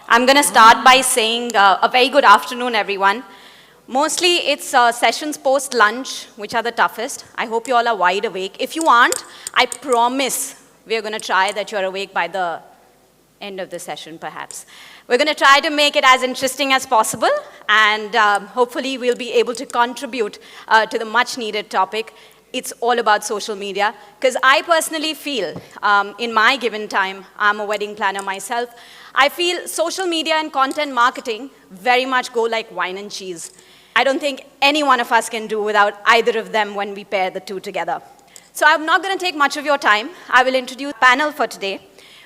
I'm going to start by saying a very good afternoon, everyone. Mostly it's sessions post-lunch, which are the toughest. I hope you all are wide awake. If you aren't, I promise we're going to try that you're awake by the end of the session, perhaps. We're going to try to make it as interesting as possible, and hopefully we'll be able to contribute to the much-needed topic. It's all about social media, because I personally feel, in my given time, I'm a wedding planner myself, I feel social media and content marketing very much go like wine and cheese. I don't think any one of us can do without either of them when we pair the two together. So I'm not going to take much of your time. I will introduce the panel for today.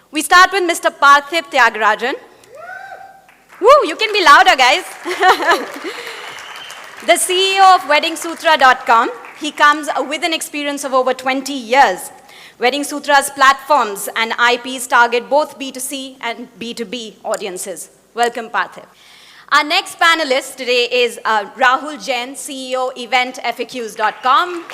We start with Mr. Parthip Thyagarajan. Woo, you can be louder, guys. The CEO of Weddingsutra.com. He comes with an experience of over 20 years. Weddingsutra's platforms and IPs target both B2C and B2B audiences. Welcome, Parthip. Our next panelist today is Rahul Jain, CEO Eventfaqs.com.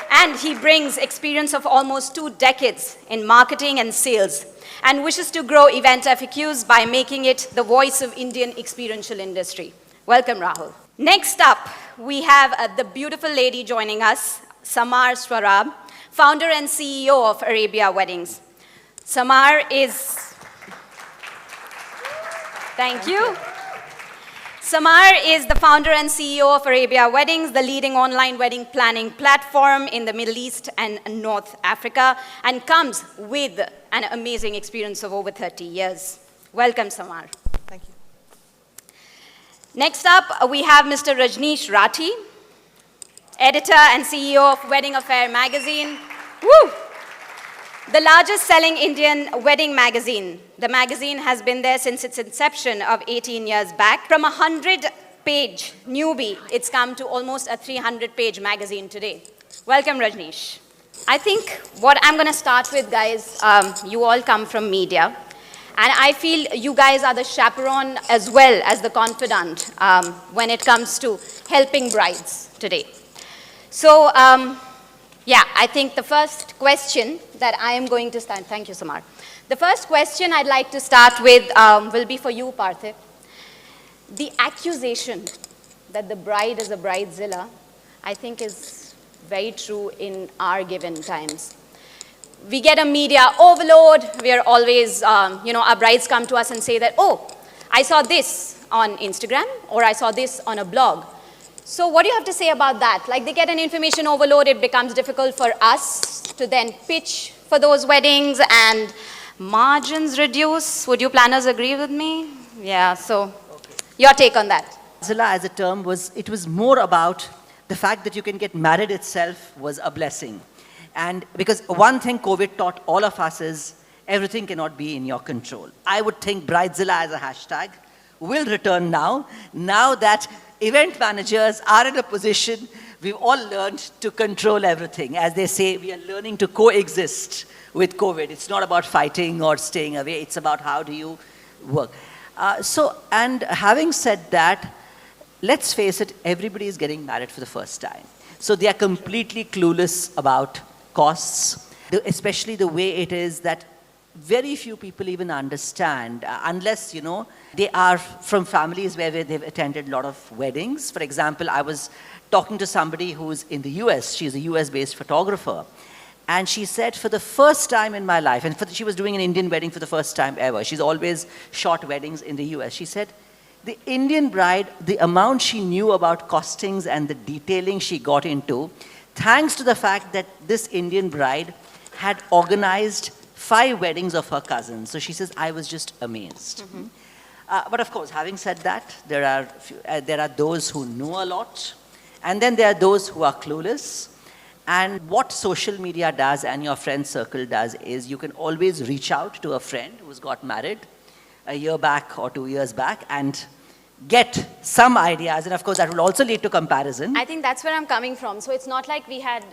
And he brings experience of almost 2 decades in marketing and sales and wishes to grow Eventfaqs by making it the voice of Indian experiential industry. Welcome, Rahul. Next up, we have the beautiful lady joining us, Samar Shawareb, founder and CEO of Arabia Weddings. Samar is... Thank you. Samar is the founder and CEO of Arabia Weddings, the leading online wedding planning platform in the Middle East and North Africa, and comes with an amazing experience of over 30 years. Welcome, Samar. Thank you. Next up, we have Mr. Rajnish Rathi, editor and CEO of Wedding Affair magazine. Woo! The largest selling Indian wedding magazine. The magazine has been there since its inception of 18 years back. From a 100-page newbie, it's come to almost a 300-page magazine today. Welcome, Rajnish. I think what I'm going to start with, guys, you all come from media. And I feel you guys are the chaperone as well as the confidant when it comes to helping brides today. So, yeah, I think the first question that I am going to start, thank you, Samar. The first question I'd like to start with will be for you, Parthip. The accusation that the bride is a bridezilla, I think is very true in our given times. We get a media overload. We are always, our brides come to us and say that, oh, I saw this on Instagram, or I saw this on a blog. So what do you have to say about that? Like, they get an information overload, it becomes difficult for us to then pitch for those weddings, and margins reduce. Would you planners agree with me? Yeah, so your take on that. Zilla as a term was more about the fact that you can get married itself was a blessing. And because one thing COVID taught all of us is everything cannot be in your control. I would think Bridezilla as a hashtag will return now that event managers are in a position, we've all learned to control everything. As they say, we are learning to coexist with COVID. It's not about fighting or staying away. It's about how do you work. And having said that, let's face it, everybody is getting married for the first time. So they are completely clueless about costs, especially the way it is that very few people even understand, unless, they are from families where they've attended a lot of weddings. For example, I was talking to somebody who's in the US. She's a US-based photographer. And she said, for the first time in my life, and she was doing an Indian wedding for the first time ever. She's always shot weddings in the US. She said, the Indian bride, the amount she knew about costings and the detailing she got into, thanks to the fact that this Indian bride had organized 5 weddings of her cousins. So she says, I was just amazed. Mm-hmm. But of course, having said that, there are those who know a lot, and then there are those who are clueless. And what social media does and your friend circle does is you can always reach out to a friend who's got married a year back or 2 years back and get some ideas. And of course, that will also lead to comparison. I think that's where I'm coming from. So it's not like we had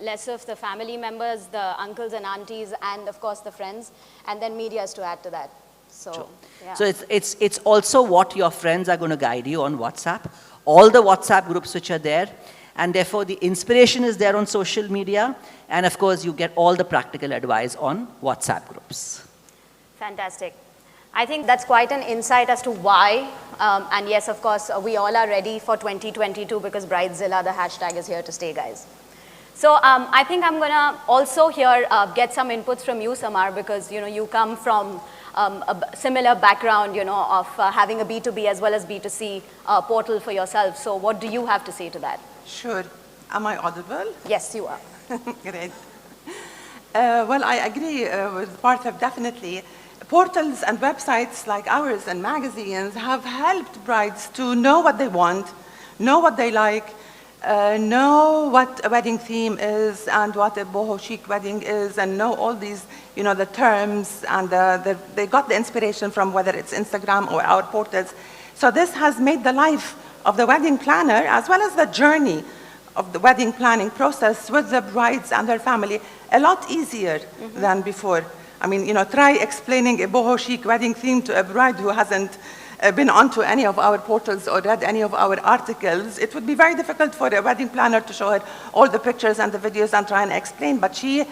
less of the family members, the uncles and aunties, and of course the friends, and then medias to add to that. So, sure. Yeah. So it's also what your friends are going to guide you on WhatsApp. All the WhatsApp groups which are there, and therefore the inspiration is there on social media, and of course you get all the practical advice on WhatsApp groups. Fantastic. I think that's quite an insight as to why. And yes, of course, we all are ready for 2022 because Bridezilla, the hashtag, is here to stay, guys. So I think I'm going to also here get some inputs from you, Samar, because you come from a similar background, of having a B2B as well as B2C portal for yourself. So what do you have to say to that? Sure. Am I audible? Yes, you are. Great. Well, I agree with Parthip, definitely. Portals and websites like ours and magazines have helped brides to know what they want, know what they like, know what a wedding theme is and what a boho chic wedding is, and know all these, the terms, and they got the inspiration from whether it's Instagram or our portals. So this has made the life of the wedding planner, as well as the journey of the wedding planning process with the brides and their family, a lot easier than before. I mean, try explaining a boho chic wedding theme to a bride who hasn't been onto any of our portals or read any of our articles. It would be very difficult for a wedding planner to show her all the pictures and the videos and try and explain, but she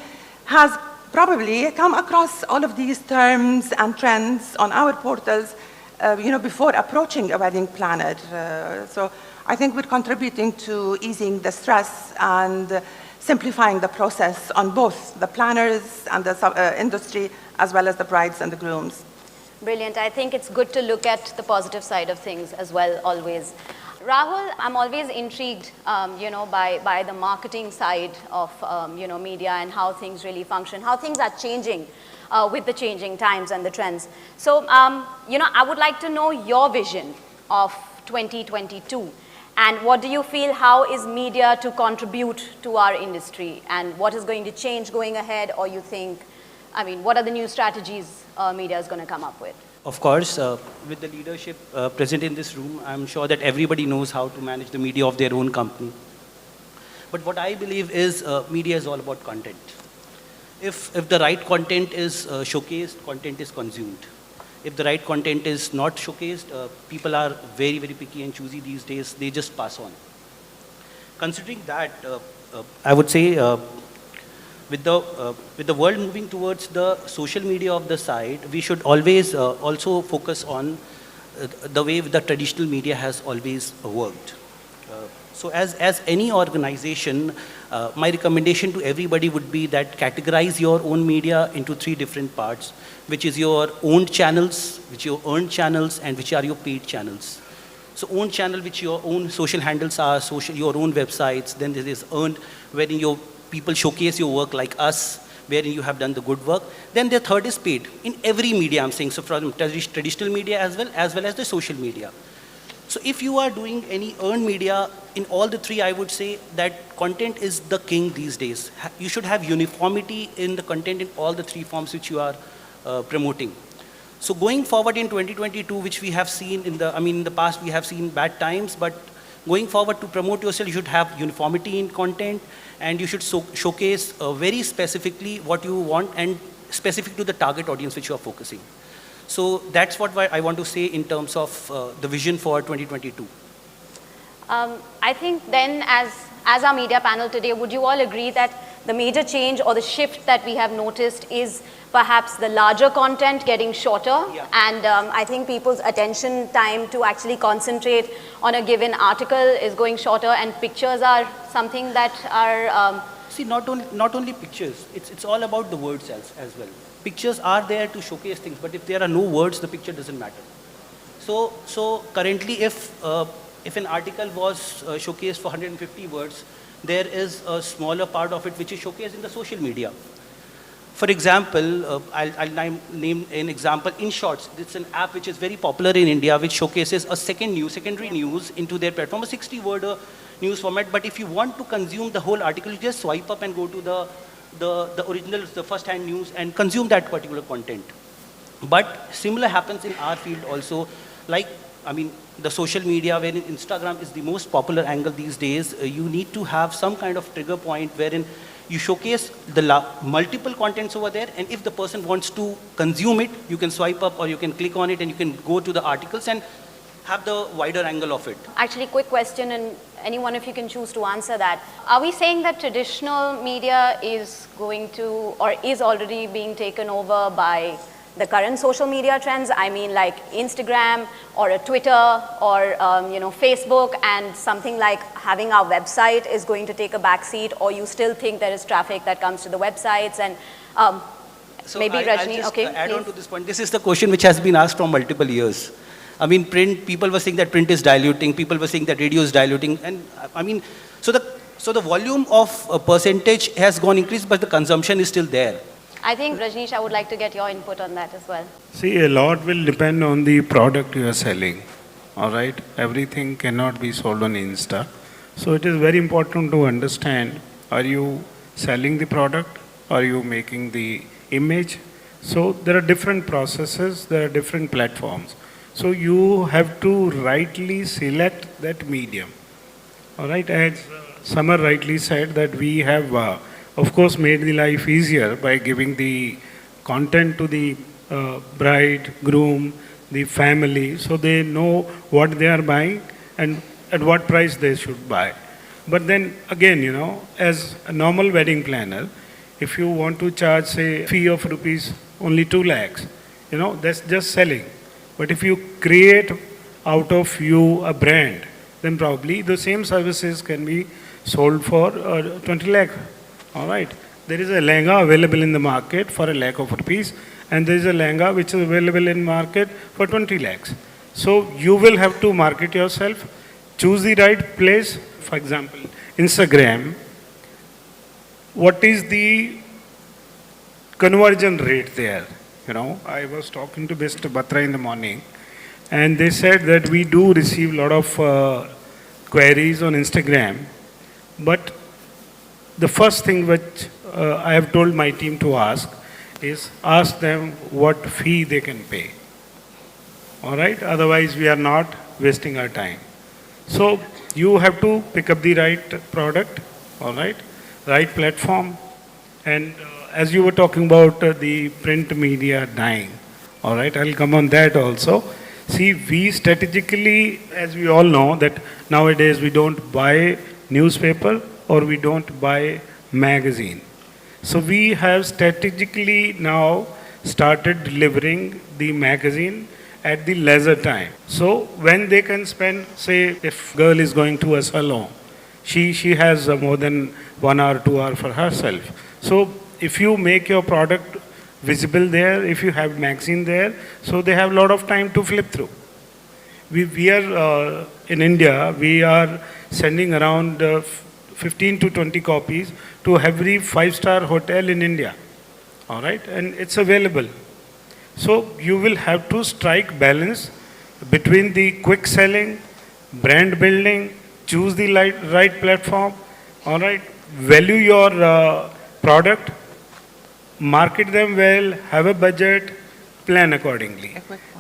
has probably come across all of these terms and trends on our portals, before approaching a wedding planner. So I think we're contributing to easing the stress and simplifying the process on both the planners and the industry, as well as the brides and the grooms. Brilliant. I think it's good to look at the positive side of things as well, always. Rahul, I'm always intrigued, by the marketing side of, media and how things really function, how things are changing with the changing times and the trends. So, I would like to know your vision of 2022. And what do you feel, how is media to contribute to our industry? And what is going to change going ahead? Or you think, what are the new strategies media is going to come up with? Of course, with the leadership present in this room, I'm sure that everybody knows how to manage the media of their own company. But what I believe is media is all about content. If the right content is showcased, content is consumed. If the right content is not showcased, people are very, very picky and choosy these days. They just pass on. Considering that, I would say with the world moving towards the social media of the side, we should always also focus on the way the traditional media has always worked. So as any organization, my recommendation to everybody would be that categorize your own media into 3 different parts, which is your owned channels, which your earned channels, and which are your paid channels. So owned channel, which your own social handles are, your own websites. Then there is earned, wherein your people showcase your work like us, wherein you have done the good work. Then the third is paid, in every media I'm saying, so from traditional media as well as the social media. So if you are doing any earned media, in all the 3, I would say that content is the king these days. You should have uniformity in the content in all the 3 forms which you are promoting. So going forward in 2022, which we have seen in the past we have seen bad times, but going forward to promote yourself, you should have uniformity in content, and you should showcase very specifically what you want and specific to the target audience which you are focusing. So that's what I want to say in terms of the vision for 2022. I think then, as our media panel today, would you all agree that the major change or the shift that we have noticed is perhaps the larger content getting shorter? Yeah. And I think people's attention time to actually concentrate on a given article is going shorter, and pictures are something that are... See, not only pictures, it's all about the words as well. Pictures are there to showcase things, but if there are no words, the picture doesn't matter. So currently, if an article was showcased for 150 words, there is a smaller part of it which is showcased in the social media. For example, I'll name an example. In Shorts, it's an app which is very popular in India, which showcases a secondary news into their platform, a 60-word news format. But if you want to consume the whole article, you just swipe up and go to the original, the first-hand news, and consume that particular content. But similar happens in our field also. Like, the social media, wherein Instagram is the most popular angle these days, you need to have some kind of trigger point wherein you showcase the multiple contents over there, and if the person wants to consume it, you can swipe up or you can click on it and you can go to the articles and have the wider angle of it. Actually, quick question, and anyone if you can choose to answer that. Are we saying that traditional media is going to, or is already being taken over by the current social media trends, I mean like Instagram or a Twitter or Facebook, and something like having our website is going to take a back seat, or you still think there is traffic that comes to the websites? And So maybe I'll Rajni, just okay, add please. on to this point. This is the question which has been asked for multiple years. I mean, print, people were saying that print is diluting, people were saying that radio is diluting, and I mean, so the volume of percentage has gone increased, but the consumption is still there. I think, Rajnish, I would like to get your input on that as well. See, a lot will depend on the product you are selling. All right? Everything cannot be sold on Insta. So it is very important to understand, are you selling the product? Are you making the image? So there are different processes, there are different platforms. So you have to rightly select that medium. All right? As Samar rightly said, that we have of course made the life easier by giving the content to the bride, groom, the family, so they know what they are buying and at what price they should buy. But then again, as a normal wedding planner, if you want to charge, say, fee of rupees only 2 lakhs, that's just selling. But if you create out of you a brand, then probably the same services can be sold for 20 lakh. All right. There is a lehenga available in the market for 1 lakh of rupees, and there is a lehenga which is available in market for 20 lakhs. So you will have to market yourself, choose the right place. For example, Instagram, what is the conversion rate there? I was talking to Mr. Batra in the morning, and they said that we do receive a lot of queries on Instagram, but the first thing which I have told my team to ask is ask them what fee they can pay. All right? Otherwise, we are not wasting our time. So you have to pick up the right product, all right? Right platform. And as you were talking about the print media dying, all right? I'll come on that also. See, we strategically, as we all know, that nowadays we don't buy newspaper or we don't buy magazine. So we have strategically now started delivering the magazine at the leisure time. So when they can spend, say, if girl is going to a salon, she has more than 1 hour, 2 hours for herself. So if you make your product visible there, if you have magazine there, so they have a lot of time to flip through. We are, in India, we are sending around 15 to 20 copies to every 5-star hotel in India. All right? And it's available. So you will have to strike balance between the quick selling, brand building, choose the right platform, all right? Value your product, market them well, have a budget, plan accordingly.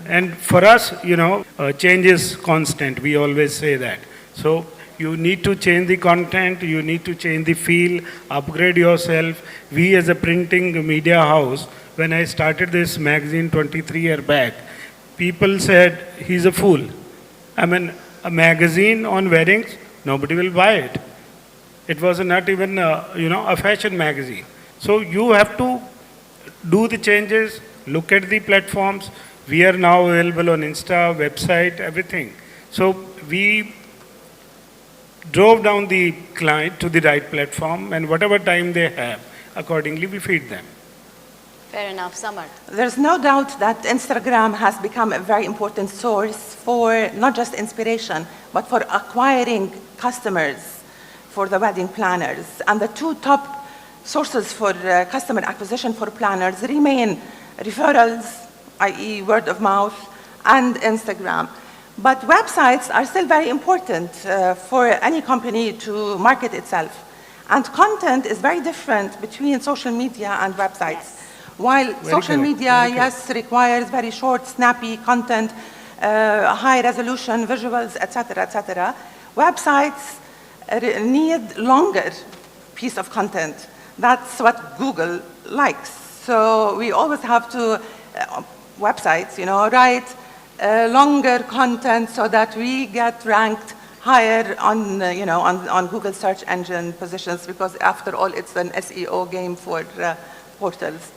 And for us, change is constant. We always say that. So you need to change the content, you need to change the feel, upgrade yourself. We as a printing media house, when I started this magazine 23 years back, people said, he's a fool. I mean, a magazine on weddings, nobody will buy it. It was not even, a fashion magazine. So you have to do the changes, look at the platforms. We are now available on Insta, website, everything. So we drove down the client to the right platform, and whatever time they have, accordingly we feed them. Fair enough. Samar. There's no doubt that Instagram has become a very important source for not just inspiration, but for acquiring customers for the wedding planners. And the two top sources for customer acquisition for planners remain referrals, i.e. word of mouth, and Instagram. But websites are still very important for any company to market itself. And content is very different between social media and websites. While social media, yes, requires very short, snappy content, high resolution visuals, etc., websites need longer piece of content. That's what Google likes. So we always have to, websites, write longer content so that we get ranked higher on, on Google search engine positions, because after all, it's an SEO game for portals.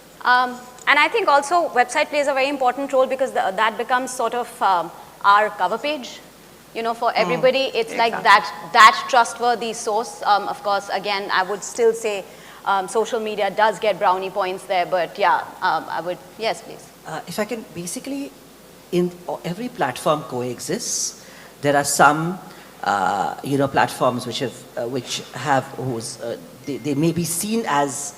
And I think also website plays a very important role because that becomes sort of our cover page. You know, for everybody, it's like that trustworthy source. Of course, again, I would still say social media does get brownie points there, but yeah, I would, yes, please. If I can, basically, in every platform coexists. There are some, platforms they may be seen as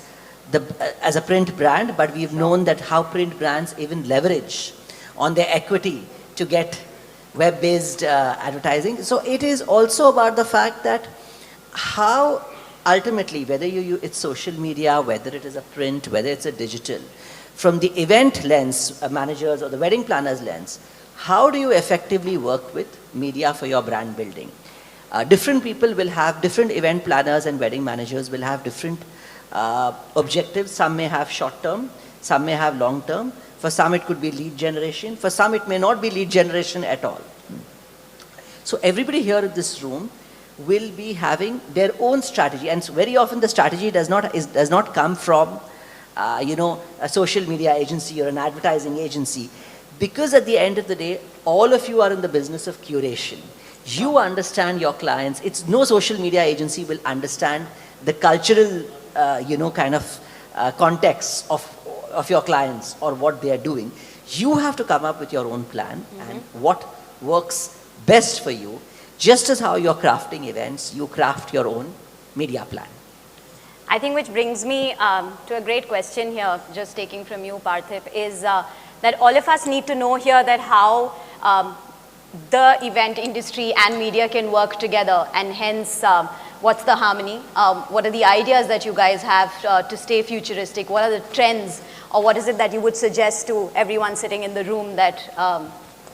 a print brand, but we've known that how print brands even leverage on their equity to get web-based advertising. So it is also about the fact that how ultimately, whether it's social media, whether it is a print, whether it's a digital, from the event lens, managers or the wedding planners lens, how do you effectively work with media for your brand building? Different people will have, different event planners and wedding managers will have different objectives. Some may have short term, some may have long term. For some it could be lead generation, for some it may not be lead generation at all. So everybody here in this room will be having their own strategy, and very often the strategy does not come from a social media agency or an advertising agency, because at the end of the day, all of you are in the business of curation. You understand your clients. It's no social media agency will understand the cultural, context of your clients or what they are doing. You have to come up with your own plan and what works best for you. Just as how you're crafting events, you craft your own media plan. I think which brings me to a great question here, just taking from you, Parthip, is that all of us need to know here that how the event industry and media can work together, and hence what's the harmony? What are the ideas that you guys have to stay futuristic? What are the trends, or what is it that you would suggest to everyone sitting in the room that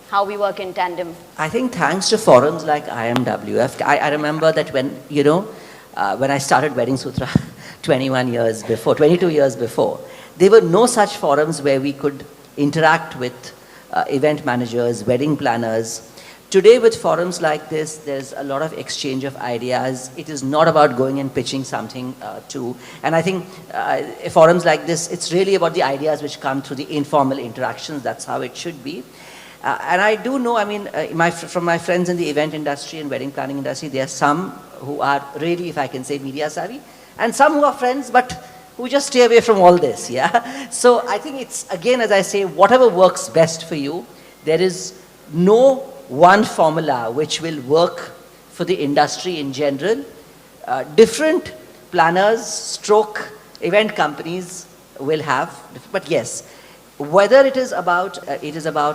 how we work in tandem? I think thanks to forums like IMWF, I remember that when I started Weddingsutra 22 years before, there were no such forums where we could interact with event managers, wedding planners. Today with forums like this, there's a lot of exchange of ideas. It is not about going and pitching something and I think forums like this, it's really about the ideas which come through the informal interactions. That's how it should be. And I do know, from my friends in the event industry and wedding planning industry, there are some who are really, if I can say, media savvy, and some who are friends, but who just stay away from all this, yeah? So I think it's, again, as I say, whatever works best for you. There is no one formula which will work for the industry in general. Different planners, event companies will have, but yes, whether it is about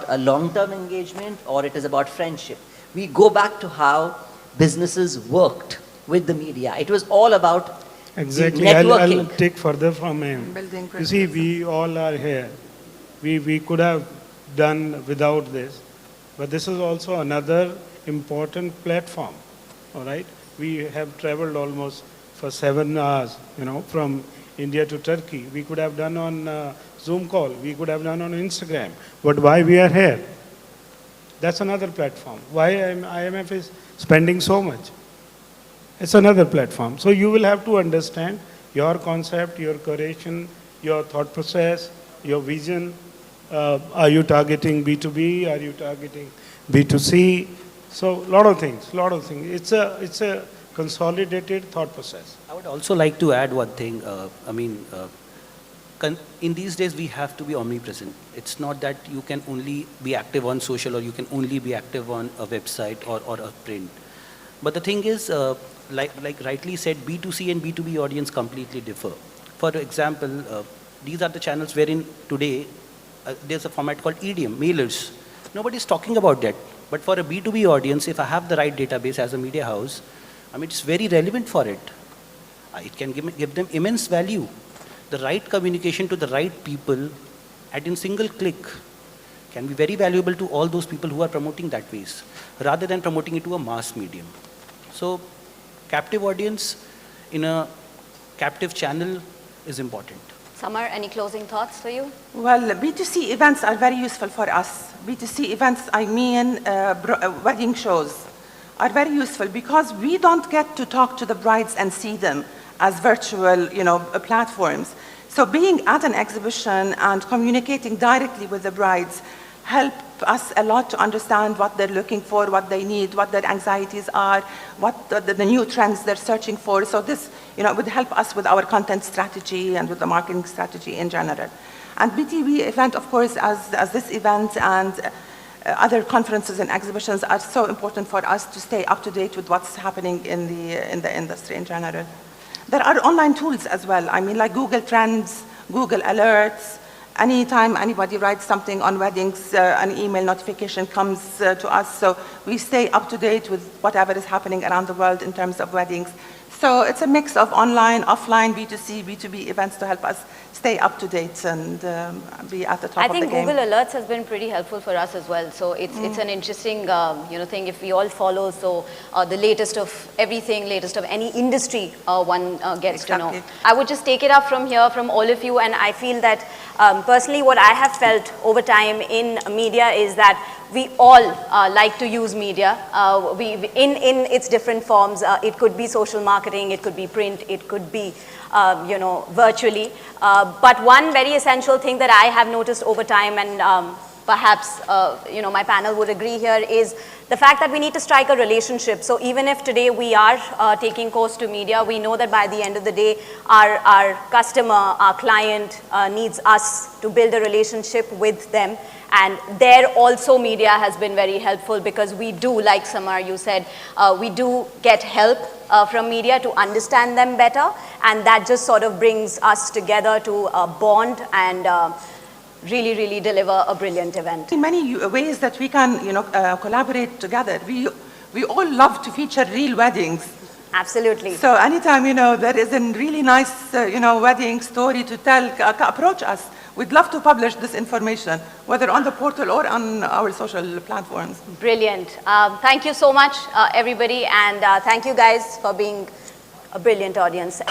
a long-term engagement or it is about friendship, we go back to how businesses worked with the media. It was all about exactly. networking. I'll take further from him. You see, we all are here. We could have done without this, but this is also another important platform. All right, we have traveled almost for 7 hours, from India to Turkey. We could have done on Zoom call. We could have done on Instagram. But why we are here? That's another platform. Why IMF is spending so much? It's another platform. So you will have to understand your concept, your curation, your thought process, your vision. Are you targeting B2B? Are you targeting B2C? So a lot of things. It's a consolidated thought process. I would also like to add one thing. In these days, we have to be omnipresent. It's not that you can only be active on social or you can only be active on a website or a print. But the thing is, like rightly said, B2C and B2B audience completely differ. For example, these are the channels wherein today there's a format called EDM, mailers. Nobody's talking about that. But for a B2B audience, if I have the right database as a media house, it's very relevant for it. It can give them immense value. The right communication to the right people at a single click can be very valuable to all those people who are promoting that ways, rather than promoting it to a mass medium. So, captive audience in a captive channel is important. Samar, any closing thoughts for you? Well, B2C events are very useful for us. B2C events, wedding shows, are very useful because we don't get to talk to the brides and see them as virtual, platforms. So being at an exhibition and communicating directly with the brides help us a lot to understand what they're looking for, what they need, what their anxieties are, what the new trends they're searching for. So this, would help us with our content strategy and with the marketing strategy in general. And BTV event, of course, as this event and other conferences and exhibitions are so important for us to stay up to date with what's happening in the industry in general. There are online tools as well. I mean, like Google Trends, Google Alerts. Anytime anybody writes something on weddings, an email notification comes to us. So we stay up to date with whatever is happening around the world in terms of weddings. So it's a mix of online, offline, B2C, B2B events to help us stay up to date and be at the top of the game. I think Google Alerts has been pretty helpful for us as well. So it's an interesting thing if we all follow. So the latest of everything, latest of any industry, one gets to know. I would just take it up from here, from all of you, and I feel that personally what I have felt over time in media is that we all like to use media in its different forms. It could be social marketing, it could be print, it could be virtually. But one very essential thing that I have noticed over time, and perhaps my panel would agree here, is the fact that we need to strike a relationship. So even if today we are taking course to media, we know that by the end of the day, our customer, our client needs us to build a relationship with them. And there also media has been very helpful, because we do, like Samar, you said, we do get help from media to understand them better. And that just sort of brings us together to bond and really, really deliver a brilliant event. In many ways that we can, collaborate together. We all love to feature real weddings. Absolutely. So anytime, there is a really nice, wedding story to tell, approach us. We'd love to publish this information, whether on the portal or on our social platforms. Brilliant. Thank you so much, everybody, and thank you guys for being a brilliant audience.